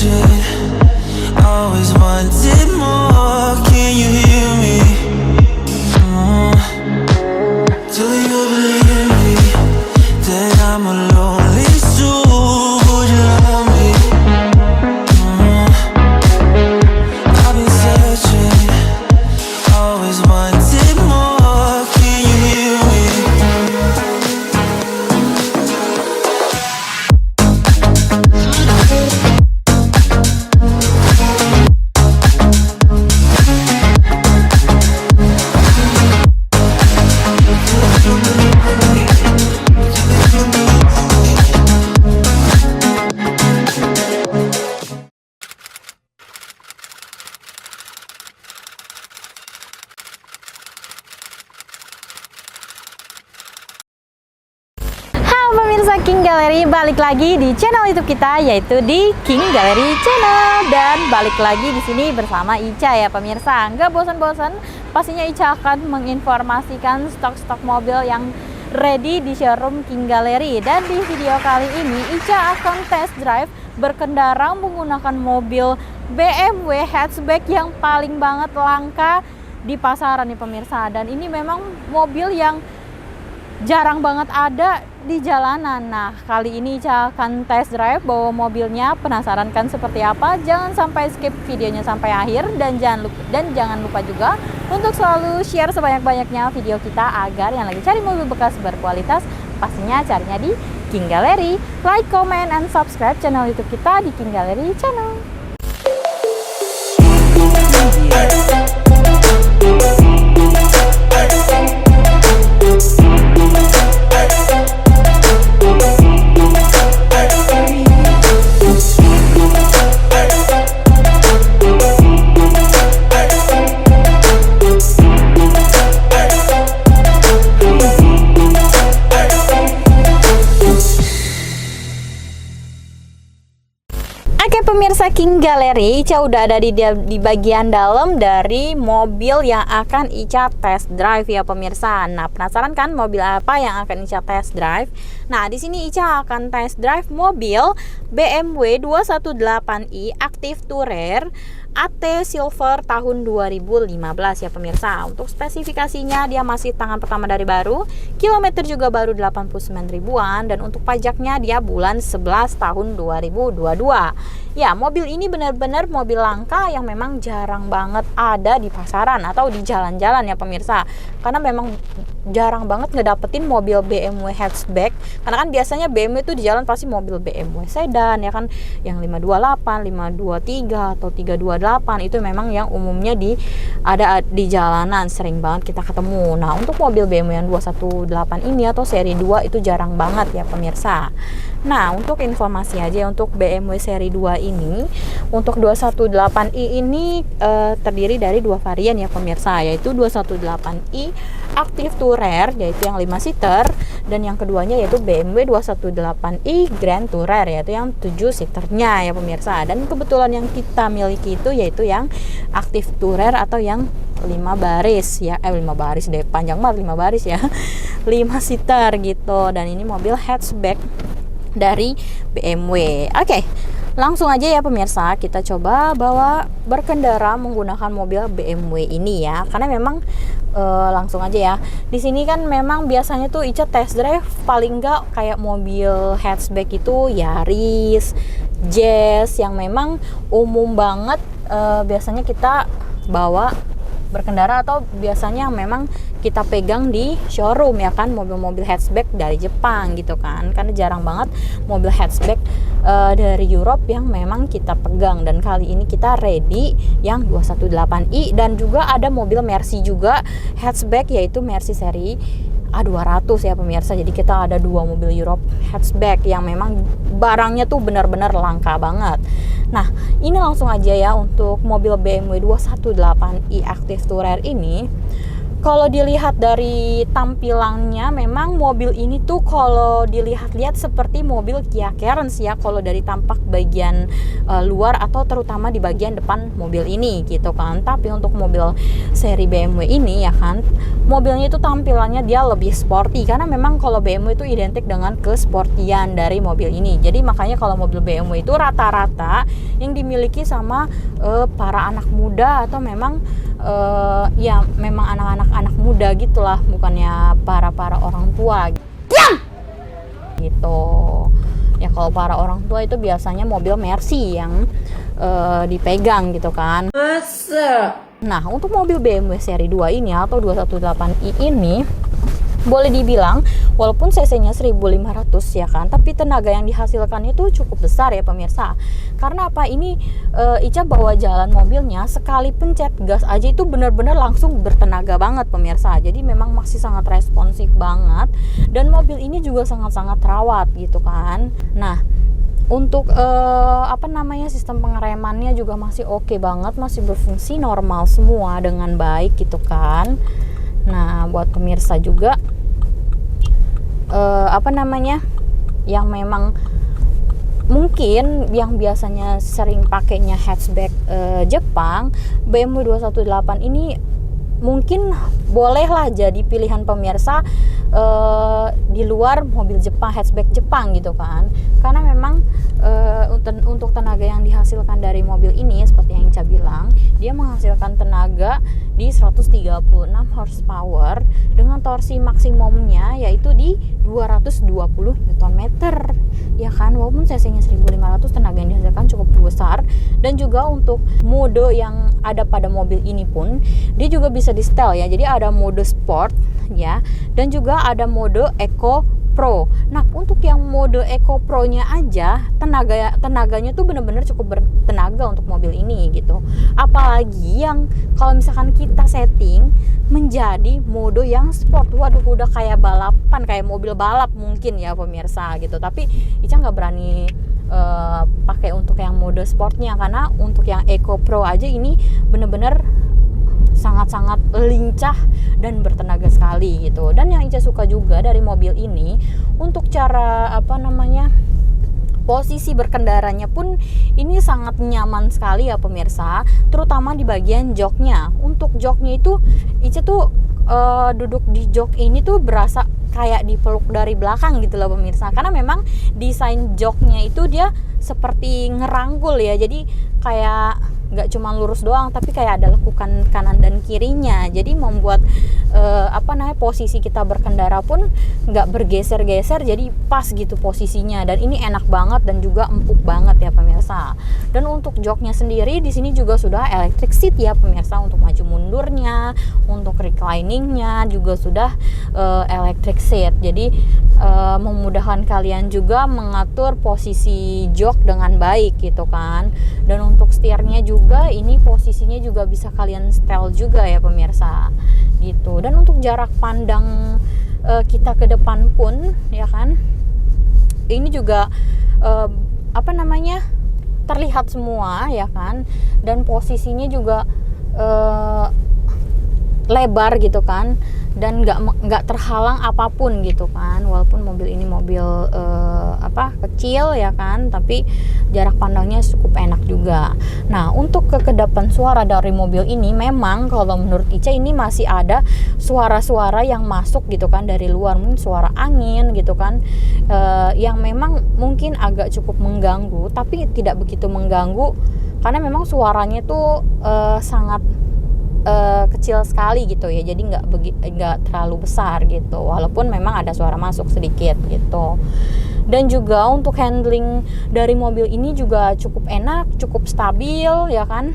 searching, always wanted more. Can you hear me? Do you believe me that I'm a lonely soul? Would you love me? I've been searching, always wanted more. Can you hear me? Halo pemirsa King Gallery, balik lagi di channel YouTube kita, yaitu di King Gallery Channel. Dan balik lagi di sini bersama Ica ya pemirsa. Nggak bosan-bosan, pastinya Ica akan menginformasikan stok-stok mobil yang ready di showroom King Gallery. Dan di video kali ini Ica akan test drive berkendara menggunakan mobil BMW hatchback yang paling banget langka di pasaran nih pemirsa. Dan ini memang mobil yang jarang banget ada di jalanan. Nah, kali ini Ica akan test drive bawa mobilnya. Penasaran kan seperti apa? Jangan sampai skip videonya sampai akhir, dan jangan lupa juga untuk selalu share sebanyak-banyaknya video kita agar yang lagi cari mobil bekas berkualitas pastinya carinya di King Gallery. Like, comment, and subscribe channel YouTube kita di King Gallery Channel. Oke pemirsa King Gallery, Ica udah ada di bagian dalam dari mobil yang akan Ica test drive ya pemirsa. Nah, penasaran kan mobil apa yang akan Ica test drive? Nah, di sini Ica akan test drive mobil BMW 218i Active Tourer AT Silver tahun 2015 ya pemirsa. Untuk spesifikasinya dia masih tangan pertama dari baru, kilometer juga baru 89 ribuan, dan untuk pajaknya dia bulan 11 tahun 2022. Ya, mobil ini benar-benar mobil langka yang memang jarang banget ada di pasaran atau di jalan-jalan ya pemirsa. Karena memang jarang banget ngedapetin mobil BMW hatchback. Karena kan biasanya BMW itu di jalan pasti mobil BMW sedan ya kan, yang 528, 523 atau 328 itu memang yang umumnya ada di jalanan, sering banget kita ketemu. Nah, untuk mobil BMW yang 218 ini atau seri 2 itu jarang banget ya pemirsa. Nah, untuk informasi aja untuk BMW seri 2 ini, untuk 218i ini terdiri dari dua varian ya pemirsa, yaitu 218i Active Tourer yaitu yang 5 seater, dan yang keduanya yaitu BMW 218i Grand Tourer yaitu yang 7 seaternya ya pemirsa. Dan kebetulan yang kita miliki itu yaitu yang Active Tourer atau yang 5 baris ya, 5 baris deh, panjang banget 5 baris ya 5 seater gitu. Dan ini mobil hatchback dari BMW. Oke, langsung aja ya pemirsa, kita coba bawa berkendara menggunakan mobil BMW ini ya. Karena memang langsung aja ya. Di sini kan memang biasanya tuh Ica test drive paling enggak kayak mobil hatchback itu Yaris, Jazz yang memang umum banget biasanya kita bawa berkendara, atau biasanya memang kita pegang di showroom ya kan, mobil-mobil hatchback dari Jepang gitu kan. Karena jarang banget mobil hatchback dari Europe yang memang kita pegang. Dan kali ini kita ready yang 218i, dan juga ada mobil Mercy juga hatchback yaitu Mercy seri A200 ya pemirsa. Jadi kita ada dua mobil Europe hatchback yang memang barangnya tuh benar-benar langka banget. Nah, ini langsung aja ya untuk mobil BMW 218i Active Tourer ini. Kalau dilihat dari tampilannya, memang mobil ini tuh kalau dilihat-lihat seperti mobil Kia Carens ya, kalau dari tampak bagian luar atau terutama di bagian depan mobil ini gitu kan. Tapi untuk mobil seri BMW ini ya kan, mobilnya itu tampilannya dia lebih sporty, karena memang kalau BMW itu identik dengan kesportian dari mobil ini. Jadi makanya kalau mobil BMW itu rata-rata yang dimiliki sama para anak muda atau memang ya memang anak muda gitulah, bukannya para orang tua gitu. Ya kalau para orang tua itu biasanya mobil Mercy yang dipegang gitu kan. Nah, untuk mobil BMW seri 2 ini atau 218i ini boleh dibilang walaupun cc-nya 1500 ya kan, tapi tenaga yang dihasilkan itu cukup besar ya pemirsa. Karena apa? Ini Ica bawa jalan mobilnya, sekali pencet gas aja itu benar-benar langsung bertenaga banget pemirsa. Jadi memang masih sangat responsif banget, dan mobil ini juga sangat-sangat terawat gitu kan. Nah, untuk sistem pengeremannya juga masih oke banget, masih berfungsi normal semua dengan baik gitu kan. Nah, buat pemirsa juga yang memang mungkin yang biasanya sering pakainya hatchback Jepang, BMW 218 ini mungkin bolehlah jadi pilihan pemirsa di luar mobil Jepang, hatchback Jepang gitu kan. Karena memang untuk tenaga yang dihasilkan dari mobil ini seperti yang Ica bilang, dia menghasilkan tenaga di 136 horsepower dengan torsi maksimumnya yaitu di 220 Nm ya kan. Walaupun cc-nya 1500, tenaga yang dihasilkan cukup besar. Dan juga untuk mode yang ada pada mobil ini pun dia juga bisa di setel ya. Jadi ada mode sport ya, dan juga ada mode Eco Pro. Nah, untuk yang mode Eco Pro-nya aja tenaganya tuh bener-bener cukup bertenaga untuk mobil ini gitu. Apalagi yang kalau misalkan kita setting menjadi mode yang sport, waduh udah kayak balapan, kayak mobil balap mungkin ya pemirsa gitu. Tapi Ica nggak berani pakai untuk yang mode sportnya, karena untuk yang Eco Pro aja ini bener-bener sangat-sangat lincah dan bertenaga sekali gitu. Dan yang Ica suka juga dari mobil ini, untuk cara posisi berkendaranya pun ini sangat nyaman sekali ya pemirsa, terutama di bagian joknya. Untuk joknya itu Ica tuh duduk di jok ini tuh berasa kayak dipeluk dari belakang gitu loh pemirsa, karena memang desain joknya itu dia seperti ngerangkul ya. Jadi kayak nggak cuma lurus doang, tapi kayak ada lekukan kanan dan kirinya. Jadi membuat posisi kita berkendara pun nggak bergeser-geser, jadi pas gitu posisinya. Dan ini enak banget dan juga empuk banget ya pemirsa. Dan untuk joknya sendiri di sini juga sudah electric seat ya pemirsa, untuk maju mundurnya, untuk recliningnya juga sudah electric seat. Jadi memudahkan kalian juga mengatur posisi jok dengan baik gitu kan. Dan untuk setirnya juga ini posisinya juga bisa kalian setel juga ya pemirsa gitu. Dan untuk jarak pandang kita ke depan pun ya kan, ini juga terlihat semua ya kan. Dan posisinya juga lebar gitu kan, dan nggak terhalang apapun gitu kan. Walaupun mobil ini mobil kecil ya kan, tapi jarak pandangnya cukup enak juga. Nah, untuk kekedapan suara dari mobil ini, memang kalau menurut Ica ini masih ada suara-suara yang masuk gitu kan dari luar, mungkin suara angin gitu kan, yang memang mungkin agak cukup mengganggu, tapi tidak begitu mengganggu karena memang suaranya tuh sangat kecil sekali gitu ya. Jadi nggak terlalu besar gitu, walaupun memang ada suara masuk sedikit gitu. Dan juga untuk handling dari mobil ini juga cukup enak, cukup stabil ya kan.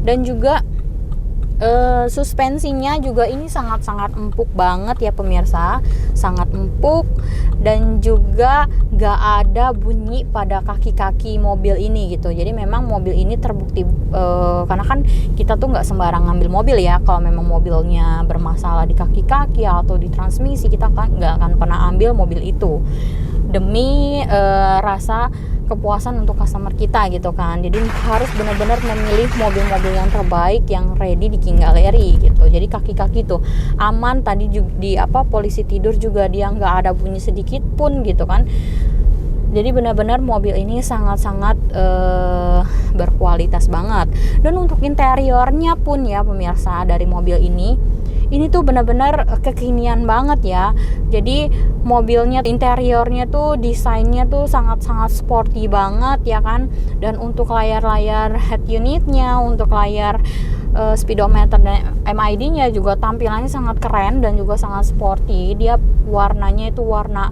Dan juga suspensinya juga ini sangat-sangat empuk banget ya pemirsa, sangat empuk. Dan juga gak ada bunyi pada kaki-kaki mobil ini gitu. Jadi memang mobil ini terbukti karena kan kita tuh gak sembarang ngambil mobil ya. Kalau memang mobilnya bermasalah di kaki-kaki atau di transmisi, kita kan gak akan pernah ambil mobil itu, demi rasa kepuasan untuk customer kita gitu kan. Jadi harus benar-benar memilih mobil-mobil yang terbaik, yang ready di King Gallery gitu. Jadi kaki-kaki tuh aman. Tadi juga di polisi tidur juga dia nggak ada bunyi sedikit pun gitu kan. Jadi benar-benar mobil ini sangat-sangat berkualitas banget. Dan untuk interiornya pun ya pemirsa, dari mobil ini ini tuh benar-benar kekinian banget ya. Jadi mobilnya, interiornya tuh, desainnya tuh sangat-sangat sporty banget ya kan. Dan untuk layar-layar head unitnya, untuk layar speedometer dan MID-nya juga tampilannya sangat keren dan juga sangat sporty. Dia warnanya itu warna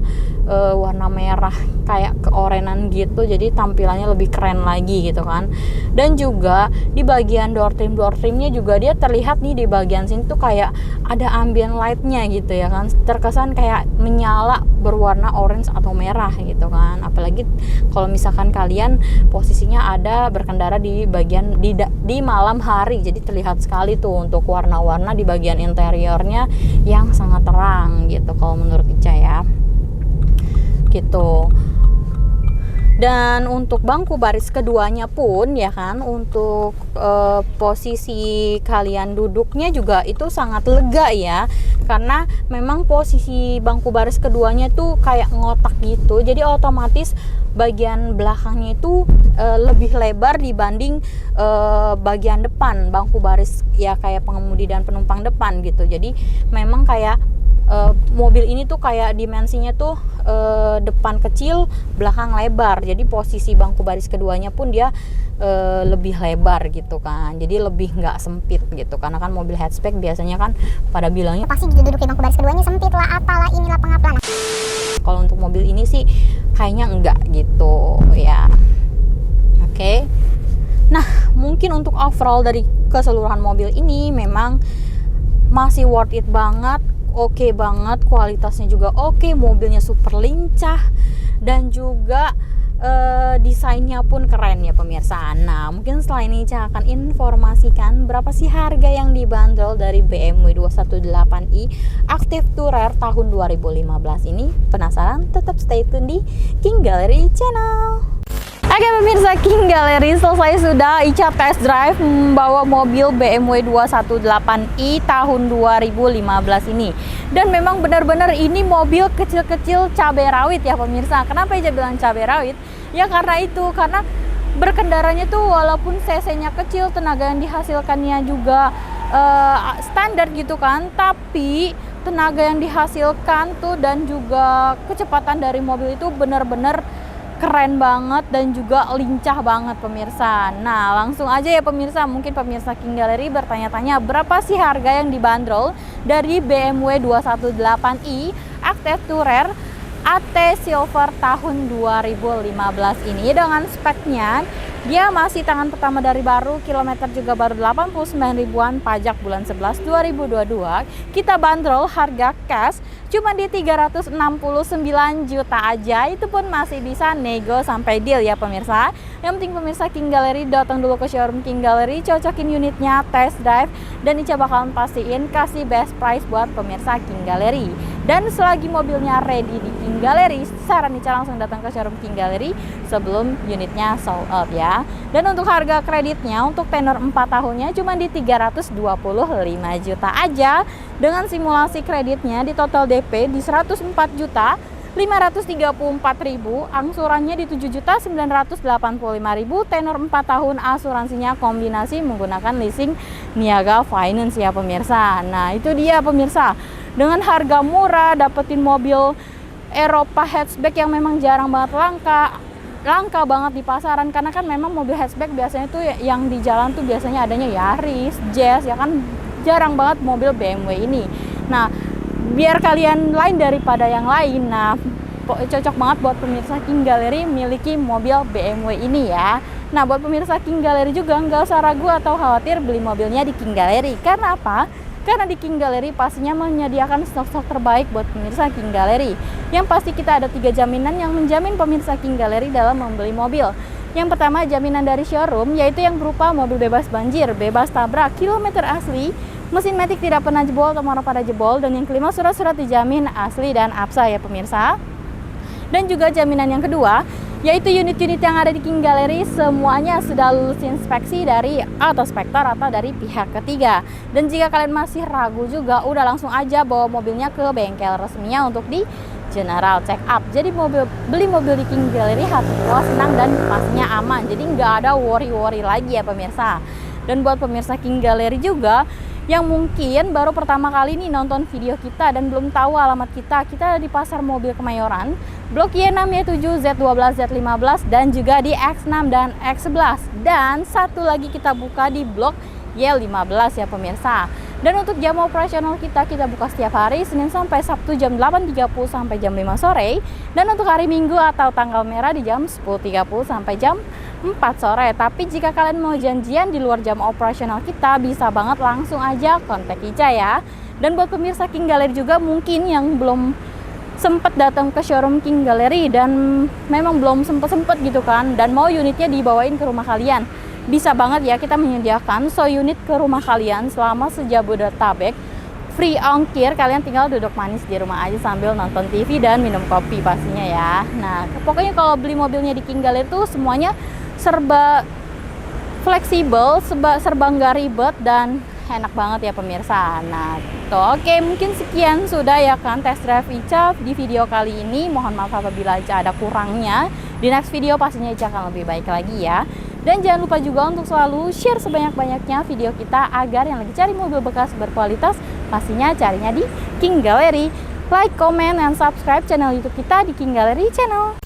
merah kayak keorenan gitu, jadi tampilannya lebih keren lagi gitu kan. Dan juga di bagian door trimnya juga dia terlihat nih di bagian sini tuh kayak ada ambient light-nya gitu ya kan, terkesan kayak menyala berwarna orange atau merah gitu kan. Apalagi kalau misalkan kalian posisinya ada berkendara di bagian di malam hari, jadi terlihat sekali tuh untuk warna-warna di bagian interiornya yang sangat terang gitu kalau menurut Ica ya gitu. Dan untuk bangku baris keduanya pun ya kan, untuk posisi kalian duduknya juga itu sangat lega ya, karena memang posisi bangku baris keduanya tuh kayak ngotak gitu, jadi otomatis bagian belakangnya itu lebih lebar dibanding bagian depan bangku baris ya, kayak pengemudi dan penumpang depan gitu. Jadi memang kayak mobil ini tuh kayak dimensinya tuh depan kecil, belakang lebar. Jadi posisi bangku baris keduanya pun dia lebih lebar gitu kan. Jadi lebih nggak sempit gitu. Karena kan mobil hatchback biasanya kan pada bilangnya pasti duduk di bangku baris keduanya sempit lah, apalah inilah pengaplan. Kalau untuk mobil ini sih kayaknya enggak gitu ya. Oke. Nah, mungkin untuk overall dari keseluruhan mobil ini memang masih worth it banget. Oke banget, kualitasnya juga oke, mobilnya super lincah dan juga desainnya pun keren ya pemirsa. Nah, mungkin setelah ini saya akan informasikan berapa sih harga yang dibanderol dari BMW 218i Active Tourer tahun 2015 ini. Penasaran? Tetap stay tune di King Gallery Channel. Oke pemirsa, King Gallery selesai sudah Ica test drive membawa mobil BMW 218i tahun 2015 ini. Dan memang benar-benar ini mobil kecil-kecil cabai rawit ya pemirsa. Kenapa Ica bilang cabai rawit? Ya karena itu, karena berkendaranya tuh walaupun cc-nya kecil, tenaga yang dihasilkannya juga standar gitu kan, tapi tenaga yang dihasilkan tuh dan juga kecepatan dari mobil itu benar-benar keren banget dan juga lincah banget pemirsa. Nah, langsung aja ya pemirsa, mungkin pemirsa King Gallery bertanya-tanya berapa sih harga yang dibanderol dari BMW 218i Active Tourer AT Silver tahun 2015 ini. Dengan speknya dia masih tangan pertama dari baru, kilometer juga baru 89 ribuan, pajak bulan 11 2022. Kita bandrol harga cash cuma di 369 juta aja. Itu pun masih bisa nego sampai deal ya pemirsa. Yang penting pemirsa King Gallery datang dulu ke showroom King Gallery, cocokin unitnya, test drive, dan Ica bakalan pastiin kasih best price buat pemirsa King Gallery. Dan selagi mobilnya ready di King Gallery, saran Ica langsung datang ke showroom King Gallery sebelum unitnya sold out ya. Dan untuk harga kreditnya untuk tenor 4 tahunnya cuma di 325 juta aja. Dengan simulasi kreditnya di total DP di 104 juta 534.000, angsurannya di 7.985.000, tenor 4 tahun, asuransinya kombinasi menggunakan leasing niaga finance ya pemirsa. Nah, itu dia pemirsa. Dengan harga murah dapetin mobil Eropa hatchback yang memang jarang banget langka banget di pasaran, karena kan memang mobil hatchback biasanya tuh yang di jalan tuh biasanya adanya Yaris, Jazz ya kan, jarang banget mobil BMW ini. Nah, biar kalian lain daripada yang lain, nah cocok banget buat pemirsa King Gallery miliki mobil BMW ini ya. Nah, buat pemirsa King Gallery juga nggak usah ragu atau khawatir beli mobilnya di King Gallery. Karena apa? Karena di King Gallery pastinya menyediakan stok-stok terbaik buat pemirsa King Gallery. Yang pasti kita ada 3 jaminan yang menjamin pemirsa King Gallery dalam membeli mobil. Yang pertama, jaminan dari showroom, yaitu yang berupa mobil bebas banjir, bebas tabrak, kilometer asli, mesin matic tidak pernah jebol atau marah pada jebol, dan yang kelima, surat-surat dijamin asli dan absah ya pemirsa. Dan juga jaminan yang kedua, yaitu unit-unit yang ada di King Gallery semuanya sudah lulus inspeksi dari autospektor atau dari pihak ketiga. Dan jika kalian masih ragu juga, udah langsung aja bawa mobilnya ke bengkel resminya untuk di general check up. Jadi beli mobil di King Gallery hati puas, senang, dan pastinya aman. Jadi nggak ada worry-worry lagi ya pemirsa. Dan buat pemirsa King Gallery juga yang mungkin baru pertama kali nih nonton video kita dan belum tahu alamat kita ada di Pasar Mobil Kemayoran, Blok Y6, Y7, Z12, Z15, dan juga di X6 dan X11. Dan satu lagi kita buka di Blok Y15 ya pemirsa. Dan untuk jam operasional kita buka setiap hari Senin sampai Sabtu jam 8.30 sampai jam 5 sore. Dan untuk hari Minggu atau tanggal merah di jam 10.30 sampai jam 4 sore. Tapi jika kalian mau janjian di luar jam operasional kita, bisa banget langsung aja kontak Ica ya. Dan buat pemirsa King Gallery juga mungkin yang belum sempat datang ke showroom King Gallery dan memang belum sempet gitu kan, dan mau unitnya dibawain ke rumah kalian, bisa banget ya kita menyediakan unit ke rumah kalian selama sejabodetabek, free ongkir. Kalian tinggal duduk manis di rumah aja sambil nonton TV dan minum kopi pastinya ya. Nah pokoknya kalau beli mobilnya di King Gallery tuh semuanya serba fleksibel, serba nggak ribet dan enak banget ya pemirsa. Nah tuh, oke, mungkin sekian sudah ya kan test drive Ica di video kali ini. Mohon maaf apabila Ica ada kurangnya. Di next video pastinya Ica akan lebih baik lagi ya. Dan jangan lupa juga untuk selalu share sebanyak-banyaknya video kita agar yang lagi cari mobil bekas berkualitas pastinya carinya di King Gallery. Like, comment, and subscribe channel YouTube kita di King Gallery Channel.